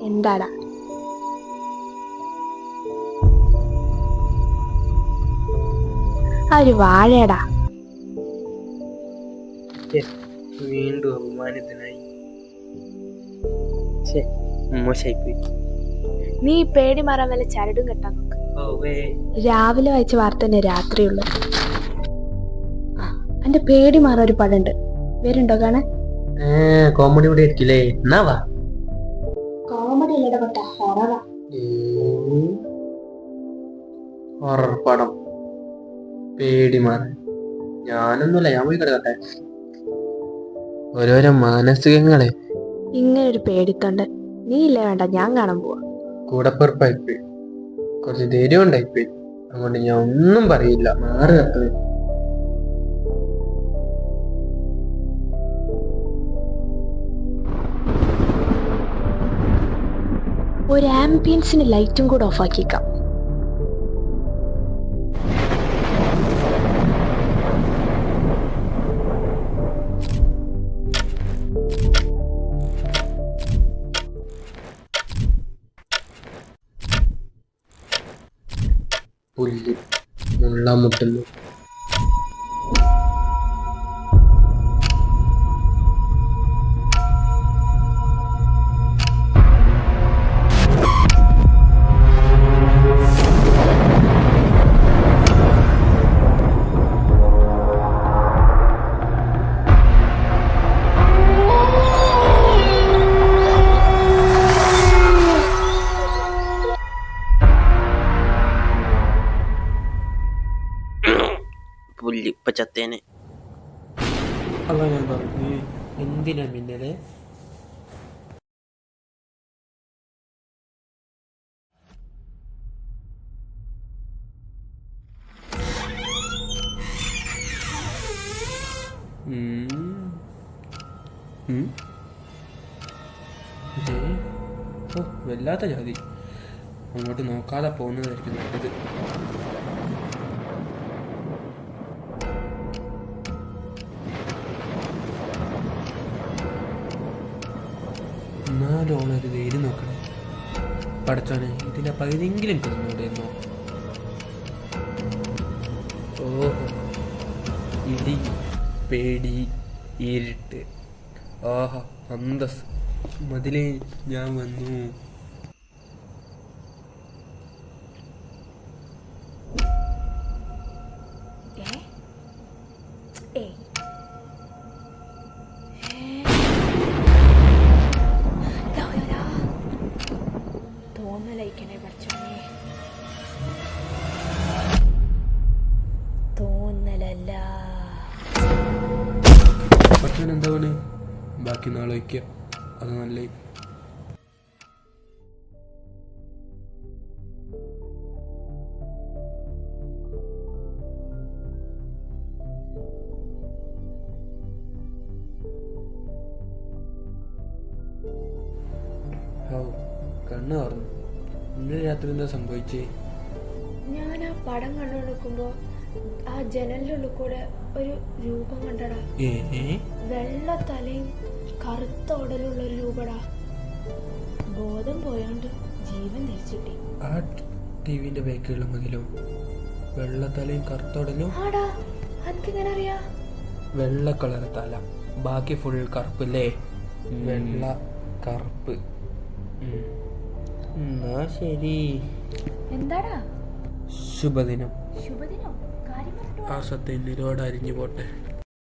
എന്താടാ? ആ ഒരു വാഴയടാ. വീണ്ടും അപമാനിതനായി. മോശായിപ്പോയി. നീ പേടി മാറാൻ വല്ല ചരടും കെട്ടാൻ നോക്ക്. രാവിലെ വായിച്ച വാർത്ത തന്നെ രാത്രിയുള്ളു. എന്റെ പേടി മാറാൻ ഒരു പടമുണ്ട്, വരുണ്ടോ കാണാൻ? കോമഡി ഇവിടെ ഇരിക്കില്ലേ? എന്നാ വാ. കോമഡി അല്ലട പട്ട, ഹൊററാ. ഹൊറർ പടം പേടി മാറാൻ ഞാനൊന്നുമില്ല, ഞാൻ പോയി കിടക്കട്ടെ. ഓരോരോ മാനസികങ്ങളെ. ഇങ്ങനൊരു പേടിത്തൊണ്ട് നീ ഇല്ല, വേണ്ട, ഞാൻ കാണാൻ പോവാ. കൂടപ്പിറപ്പായിപ്പോയി, കുറച്ച് ധൈര്യം ഉണ്ടായിപ്പോയി. അതുകൊണ്ട് ഞാൻ ഒന്നും പറയില്ല. മാറി നിർത്തുക. ഒരു ആംബിയൻസിന് ലൈറ്റും കൂടെ ഓഫ് ആക്കിക്കാം. പുല്ല് മുള്ളാൻ മുട്ടുന്നു. പുല്ല് ഇപ്പൊ ചത്തേനെ. അല്ല, ഞാൻ പറഞ്ഞു എന്തിനാ മിന്നലെ? വല്ലാത്ത ജാതി. അങ്ങോട്ട് നോക്കാതെ പോകുന്നതായിരിക്കും നല്ലത്. എന്നാലും ഓളൊരു ധൈര്യം നോക്കണേ. പഠിച്ചോനെ, ഇതിൻ്റെ പകുതിയെങ്കിലും കിടന്നോടെന്നോ. ഓഹോ, ഇടി, പേടി, ഇരുട്ട്, ആഹാ അന്തസ്. മതിലേ, ഞാൻ വന്നു. തോന്നലയക്കണേ പഠിച്ചോനെ, തോന്നലല്ല. പഠിച്ചോൻ എന്താണ്? ബാക്കി നാളെ വയ്ക്കുക, അത് നല്ല. കണ്ണ് തുറന്നു. ഇന്നലെ രാത്രി എന്താ സംഭവിച്ചേ? ഞാൻ ആ പടം കണ്ടുകൊടുക്കുമ്പോ ആ ജനലിനുള്ളിൽ കൂടെ ഒരു രൂപം കണ്ടടാ. വെള്ള തലയും കറുത്ത ഉടലുള്ള ഒരു രൂപടാ. ബോധം പോയോണ്ട് ജീവൻ തിരിച്ചിട്ടി. ആ ടിവിന്റെ ബാക്കിലുള്ള മതിലോ? വെള്ളത്തലയും കറുത്ത ഉടലും? ആടാ, അനക്കെങ്ങനെ അറിയാ? വെള്ള കളർ തല, ബാക്കി ഫുൾ കറുപ്പല്ലേ? വെള്ള കറുപ്പ്. എന്നാ ശരി. എന്താടാ? ശുഭദിനം. ശുഭദിനോ? കാര്യം പറഞ്ഞോ. ആ സത്യം നിരോട് അരിഞ്ഞു പോട്ടെ.